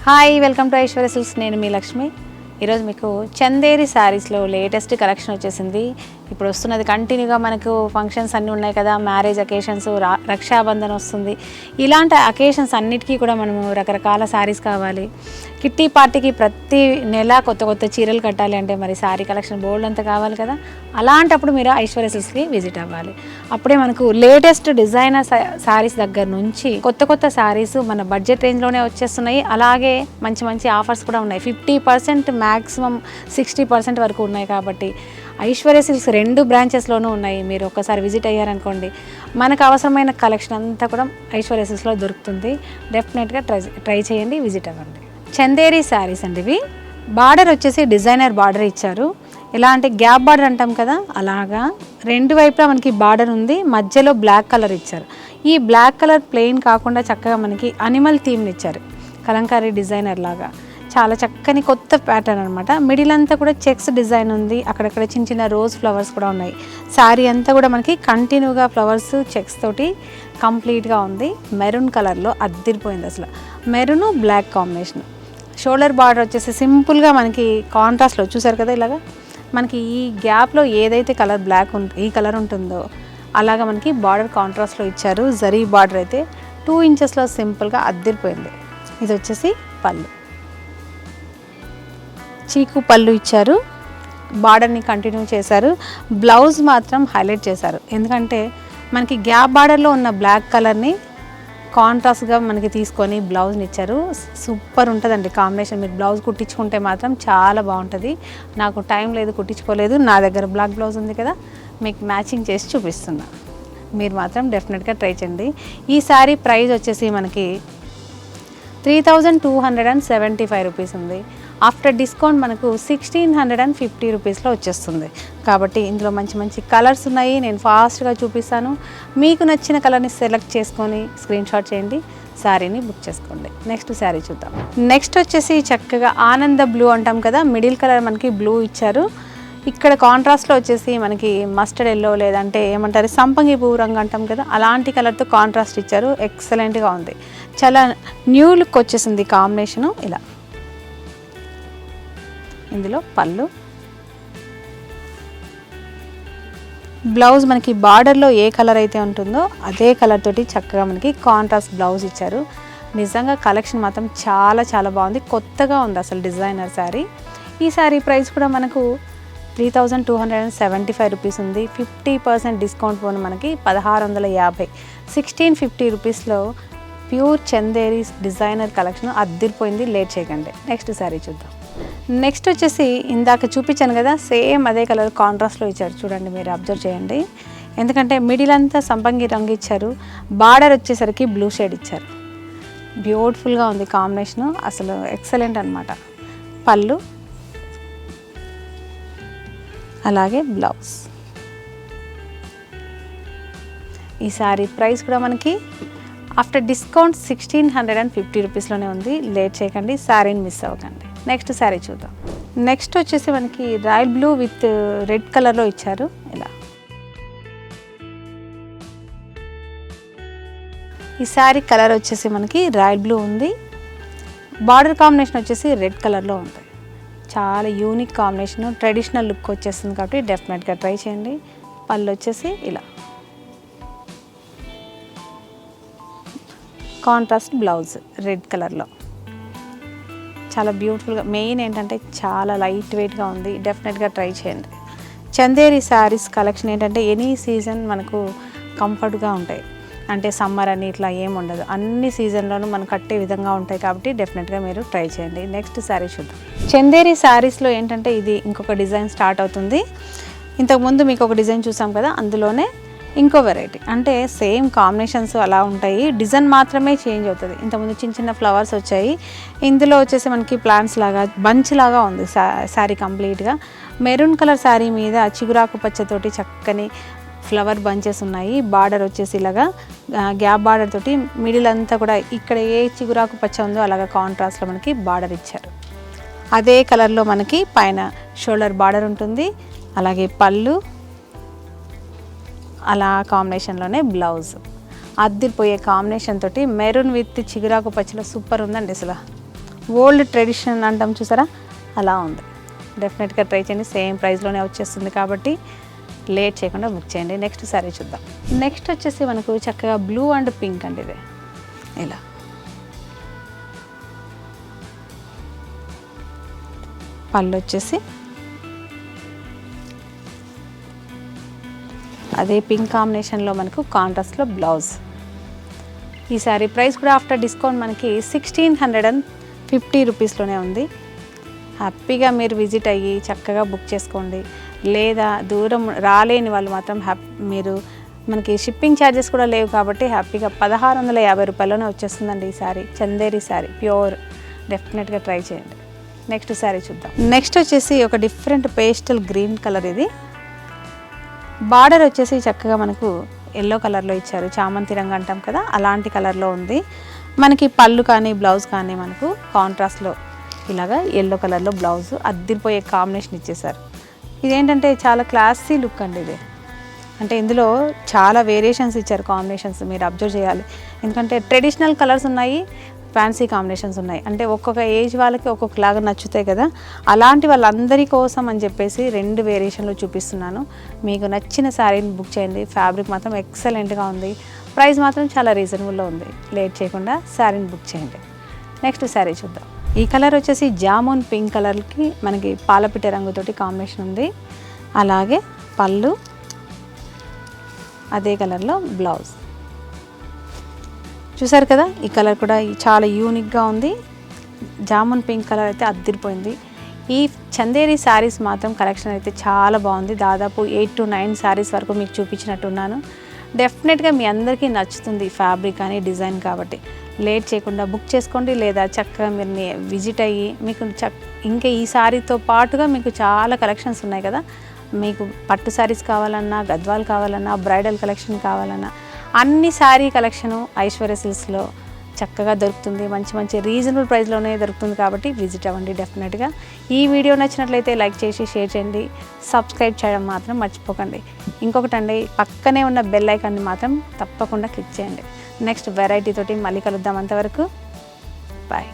Hi welcome to Aishwarya silks. నేను మీ లక్ష్మి. ఈరోజు మీకు చందేరి శారీస్లో లేటెస్ట్ కలెక్షన్ వచ్చేసింది. ఇప్పుడు వస్తున్నది కంటిన్యూగా మనకు ఫంక్షన్స్ అన్నీ ఉన్నాయి కదా, మ్యారేజ్ అకేషన్స్, రక్షాబంధన్ వస్తుంది. ఇలాంటి అకేషన్స్ అన్నిటికీ కూడా మనము రకరకాల శారీస్ కావాలి. కిట్టి పార్టీకి ప్రతి నెల కొత్త కొత్త చీరలు కట్టాలి అంటే మరి శారీ కలెక్షన్ బోల్డ్ అంతా కావాలి కదా. అలాంటప్పుడు మీరు ఐశ్వర్య సిల్క్స్కి విజిట్ అవ్వాలి. అప్పుడే మనకు లేటెస్ట్ డిజైనర్ శారీస్ దగ్గర నుంచి కొత్త కొత్త శారీస్ మన బడ్జెట్ రేంజ్లోనే వచ్చేస్తున్నాయి. అలాగే మంచి మంచి ఆఫర్స్ కూడా ఉన్నాయి. 50% మ్యాక్సిమం 60% వరకు ఉన్నాయి. కాబట్టి ఐశ్వర్య సిల్క్స్ 2 బ్రాంచెస్లోనూ ఉన్నాయి. మీరు ఒక్కసారి విజిట్ అయ్యారనుకోండి, మనకు అవసరమైన కలెక్షన్ అంతా కూడా ఐశ్వర్య సిల్క్స్లో దొరుకుతుంది. డెఫినెట్గా ట్రై చేయండి, విజిట్ అవ్వండి. చందేరి శారీస్ అండి ఇవి. బార్డర్ వచ్చేసి డిజైనర్ బార్డర్ ఇచ్చారు. ఎలా అంటే గ్యాప్ బార్డర్ అంటాం కదా, అలాగా 2 వైపులా మనకి బార్డర్ ఉంది. మధ్యలో బ్లాక్ కలర్ ఇచ్చారు. ఈ బ్లాక్ కలర్ ప్లెయిన్ కాకుండా చక్కగా మనకి అనిమల్ థీమ్ని ఇచ్చారు. కలంకారీ డిజైనర్ లాగా చాలా చక్కని కొత్త ప్యాటర్న్ అనమాట. మిడిల్ అంతా కూడా చెక్స్ డిజైన్ ఉంది. అక్కడక్కడ చిన్న చిన్న రోజ్ ఫ్లవర్స్ కూడా ఉన్నాయి. శారీ అంతా కూడా మనకి కంటిన్యూగా ఫ్లవర్స్ చెక్స్ తోటి కంప్లీట్గా ఉంది. మెరూన్ కలర్లో అద్దిరిపోయింది అసలు. Maroon black combination. Shoulder border వచ్చేసి సింపుల్గా మనకి కాంట్రాస్ట్లో చూసారు కదా, ఇలాగా మనకి ఈ గ్యాప్లో ఏదైతే కలర్ బ్లాక్ ఈ కలర్ ఉంటుందో అలాగా మనకి బార్డర్ కాంట్రాస్ట్లో ఇచ్చారు. జరీ బార్డర్ అయితే 2 ఇంచెస్లో సింపుల్గా అద్దిరిపోయింది. ఇది వచ్చేసి పళ్ళు, చీకు పళ్ళు ఇచ్చారు. బార్డర్ని కంటిన్యూ చేశారు. బ్లౌజ్ మాత్రం హైలైట్ చేశారు. ఎందుకంటే మనకి గ్యాప్ బార్డర్లో ఉన్న బ్లాక్ కలర్ని కాంట్రాస్ట్గా మనకి తీసుకొని బ్లౌజ్ని ఇచ్చారు. సూపర్ ఉంటుందండి కాంబినేషన్. మీరు బ్లౌజ్ కుట్టించుకుంటే మాత్రం చాలా బాగుంటుంది. నాకు టైం లేదు, కుట్టించుకోలేదు. నా దగ్గర బ్లాక్ బ్లౌజ్ ఉంది కదా, మీకు మ్యాచింగ్ చేసి చూపిస్తున్నా. మీరు మాత్రం డెఫినెట్గా ట్రై చేయండి. ఈ శారీ ప్రైస్ వచ్చేసి మనకి 3275 రూపీస్ ఉంది. ఆఫ్టర్ డిస్కౌంట్ మనకు 1650 రూపీస్లో వచ్చేస్తుంది. కాబట్టి ఇందులో మంచి మంచి కలర్స్ ఉన్నాయి. నేను ఫాస్ట్గా చూపిస్తాను. మీకు నచ్చిన కలర్ని సెలెక్ట్ చేసుకొని స్క్రీన్ షాట్ చేయండి, శారీని బుక్ చేసుకోండి. నెక్స్ట్ శారీ చూద్దాం. నెక్స్ట్ వచ్చేసి చక్కగా ఆనంద బ్లూ అంటాం కదా, మిడిల్ కలర్ మనకి బ్లూ ఇచ్చారు. ఇక్కడ కాంట్రాస్ట్లో వచ్చేసి మనకి మస్టర్డ్ ఎల్లో లేదంటే ఏమంటారు సంపంగి పువ్వు రంగు అంటాం కదా, అలాంటి కలర్తో కాంట్రాస్ట్ ఇచ్చారు. ఎక్సలెంట్గా ఉంది. చాలా న్యూ లుక్ వచ్చేసింది కాంబినేషను. ఇలా ఇందులో పళ్ళు, బ్లౌజ్ మనకి బార్డర్లో ఏ కలర్ అయితే ఉంటుందో అదే కలర్ తోటి చక్కగా మనకి కాంట్రాస్ట్ బ్లౌజ్ ఇచ్చారు. నిజంగా కలెక్షన్ మాత్రం చాలా చాలా బాగుంది. కొత్తగా ఉంది అసలు డిజైనర్ శారీ. ఈ శారీ ప్రైస్ కూడా మనకు 3275 రూపీస్ ఉంది. 50% డిస్కౌంట్ పోను మనకి 1650. 1650 రూపీస్లో ప్యూర్ చందేరి డిజైనర్ కలెక్షన్ అద్దిరిపోయింది. లేట్ చేయకండి. నెక్స్ట్ శారీ చూద్దాం. నెక్స్ట్ వచ్చేసి ఇందాక చూపించాను కదా, సేమ్ అదే కలర్ కాంట్రాస్ట్లో ఇచ్చారు. చూడండి, మీరు అబ్జర్వ్ చేయండి. ఎందుకంటే మిడిల్ అంతా సంపంగి రంగు ఇచ్చారు. బార్డర్ వచ్చేసరికి బ్లూ షేడ్ ఇచ్చారు. బ్యూటిఫుల్గా ఉంది కాంబినేషను, అసలు ఎక్సలెంట్ అనమాట. పళ్ళు, అలాగే బ్లౌజ్. ఈ శారీ ప్రైస్ కూడా మనకి ఆఫ్టర్ డిస్కౌంట్ 1650 రూపీస్లోనే ఉంది. లేట్ చేయకండి, శారీని మిస్ అవ్వకండి. నెక్స్ట్ శారీ చూద్దాం. నెక్స్ట్ వచ్చేసి మనకి రాయల్ బ్లూ విత్ రెడ్ కలర్లో ఇచ్చారు. ఇలా ఈ శారీ కలర్ వచ్చేసి మనకి రాయల్ బ్లూ ఉంది. బార్డర్ కాంబినేషన్ వచ్చేసి రెడ్ కలర్లో ఉంది. చాలా యూనిక్ కాంబినేషన్, ట్రెడిషనల్ లుక్ వచ్చేస్తుంది. కాబట్టి డెఫినెట్గా ట్రై చేయండి. పళ్ళు వచ్చేసి ఇలా కాంట్రాస్ట్ బ్లౌజ్ రెడ్ కలర్లో చాలా బ్యూటిఫుల్గా. మెయిన్ ఏంటంటే చాలా లైట్ వెయిట్గా ఉంది. డెఫినెట్గా ట్రై చేయండి. చందేరి శారీస్ కలెక్షన్ ఏంటంటే ఎనీ సీజన్ మనకు కంఫర్ట్గా ఉంటాయి. అంటే సమ్మర్ అని ఇట్లా ఏమి ఉండదు. అన్ని సీజన్లోనూ మనం కట్టే విధంగా ఉంటాయి. కాబట్టి డెఫినెట్గా మీరు ట్రై చేయండి. నెక్స్ట్ శారీ చూద్దాం. చందేరి శారీస్లో ఏంటంటే ఇది ఇంకొక డిజైన్ స్టార్ట్ అవుతుంది. ఇంతకుముందు మీకు ఒక డిజైన్ చూసాం కదా, అందులోనే ఇంకో వెరైటీ. అంటే సేమ్ కాంబినేషన్స్ అలా ఉంటాయి, డిజైన్ మాత్రమే చేంజ్ అవుతుంది. ఇంతకుముందు చిన్న చిన్న ఫ్లవర్స్ వచ్చాయి. ఇందులో వచ్చేసి మనకి ప్లాంట్స్ లాగా బంచ్ లాగా ఉంది శారీ కంప్లీట్గా. మెరూన్ కలర్ శారీ మీద చిగురాకు పచ్చతోటి చక్కని ఫ్లవర్ బంచెస్ ఉన్నాయి. బార్డర్ వచ్చేసి ఇలాగా గ్యాప్ బార్డర్ తోటి మిడిల్ అంతా కూడా ఇక్కడ ఏ చిగురాకు పచ్చ ఉందో అలాగా కాంట్రాస్ట్లో మనకి బార్డర్ ఇచ్చారు. అదే కలర్లో మనకి పైన షోల్డర్ బార్డర్ ఉంటుంది. అలాగే పళ్ళు, అలా కాంబినేషన్లోనే బ్లౌజ్. అద్దిపోయే కాంబినేషన్ తోటి మెరూన్ విత్ చిగురాకు పచ్చలో సూపర్ ఉందండి. అసలు ఓల్డ్ ట్రెడిషన్ అంటాం చూసారా, అలా ఉంది. డెఫినెట్గా ట్రై చేయండి, సేమ్ ప్రైస్లోనే వచ్చేస్తుంది కాబట్టి లేట్ చేయకుండా బుక్ చేయండి. నెక్స్ట్ సారీ చూద్దాం. నెక్స్ట్ వచ్చేసి మనకు చక్కగా బ్లూ అండ్ పింక్ అండి. ఇది ఇలా పళ్ళు వచ్చేసి అదే పింక్ కాంబినేషన్లో మనకు కాంట్రాస్ట్లో బ్లౌజ్. ఈ శారీ ప్రైస్ కూడా ఆఫ్టర్ డిస్కౌంట్ మనకి 1650 రూపీస్లోనే ఉంది. హ్యాపీగా మీరు విజిట్ అయ్యి చక్కగా బుక్ చేసుకోండి. లేదా దూరం రాలేని వాళ్ళు మాత్రం మీరు మనకి షిప్పింగ్ ఛార్జెస్ కూడా లేవు కాబట్టి హ్యాపీగా 1650 రూపాయల్లోనే వచ్చేస్తుందండి ఈ శారీ. చందేరి శారీ ప్యూర్. డెఫినెట్గా ట్రై చేయండి. నెక్స్ట్ శారీ చూద్దాం. నెక్స్ట్ వచ్చేసి ఒక డిఫరెంట్ పేస్టల్ గ్రీన్ కలర్. ఇది బార్డర్ వచ్చేసి చక్కగా మనకు ఎల్లో కలర్లో ఇచ్చారు. చామంతి రంగు అంటాం కదా, అలాంటి కలర్లో ఉంది. మనకి పళ్ళు కానీ బ్లౌజ్ కానీ మనకు కాంట్రాస్ట్లో ఇలాగా ఎల్లో కలర్లో బ్లౌజ్ అద్దిరిపోయే కాంబినేషన్ ఇచ్చేసారు. ఇదేంటంటే చాలా క్లాసీ లుక్ అండి ఇది. అంటే ఇందులో చాలా వేరియేషన్స్ ఇచ్చారు, కాంబినేషన్స్ మీరు అబ్జర్వ్ చేయాలి. ఎందుకంటే ట్రెడిషనల్ కలర్స్ ఉన్నాయి, ఫ్యాన్సీ కాంబినేషన్స్ ఉన్నాయి. అంటే ఒక్కొక్క ఏజ్ వాళ్ళకి ఒక్కొక్కలాగా నచ్చుతాయి కదా, అలాంటి వాళ్ళందరి కోసం అని చెప్పేసి 2 వేరియేషన్లు చూపిస్తున్నాను. మీకు నచ్చిన శారీని బుక్ చేయండి. ఫ్యాబ్రిక్ మాత్రం ఎక్సలెంట్గా ఉంది, ప్రైస్ మాత్రం చాలా రీజనబుల్లో ఉంది. లేట్ చేయకుండా శారీని బుక్ చేయండి. నెక్స్ట్ శారీ చూద్దాం. ఈ కలర్ వచ్చేసి జామున్ పింక్ కలర్కి మనకి పాలపిట్ట రంగుతోటి కాంబినేషన్ ఉంది. అలాగే పళ్ళు అదే కలర్లో బ్లౌజ్. చూసారు కదా, ఈ కలర్ కూడా చాలా యూనిక్గా ఉంది. జామున్ పింక్ కలర్ అయితే అద్దిరిపోయింది. ఈ చందేరి శారీస్ మాత్రం కలెక్షన్ అయితే చాలా బాగుంది. దాదాపు 8 to 9 శారీస్ వరకు మీకు చూపించినట్టున్నాను. డెఫినెట్గా మీ అందరికీ నచ్చుతుంది ఫ్యాబ్రిక్ కానీ డిజైన్ కాబట్టి లేట్ చేయకుండా బుక్ చేసుకోండి. లేదా చక్కగా మీరు విజిట్ అయ్యి మీకు ఇంకా ఈ శారీతో పాటుగా మీకు చాలా కలెక్షన్స్ ఉన్నాయి కదా, మీకు పట్టు శారీస్ కావాలన్నా, గద్వాల్ కావాలన్నా, బ్రైడల్ కలెక్షన్ కావాలన్నా అన్ని శారీ కలెక్షను ఐశ్వర్య సిల్క్స్లో చక్కగా దొరుకుతుంది. మంచి మంచి రీజనబుల్ ప్రైస్లోనే దొరుకుతుంది కాబట్టి విజిట్ అవ్వండి డెఫినెట్గా. ఈ వీడియో నచ్చినట్లయితే లైక్ చేసి షేర్ చేయండి, సబ్స్క్రైబ్ చేయడం మాత్రం మర్చిపోకండి. ఇంకొకటండి, పక్కనే ఉన్న బెల్ ఐకాన్ని మాత్రం తప్పకుండా క్లిక్ చేయండి. నెక్స్ట్ వెరైటీ తోటి మళ్ళీ కలుద్దాం. అంతవరకు బాయ్.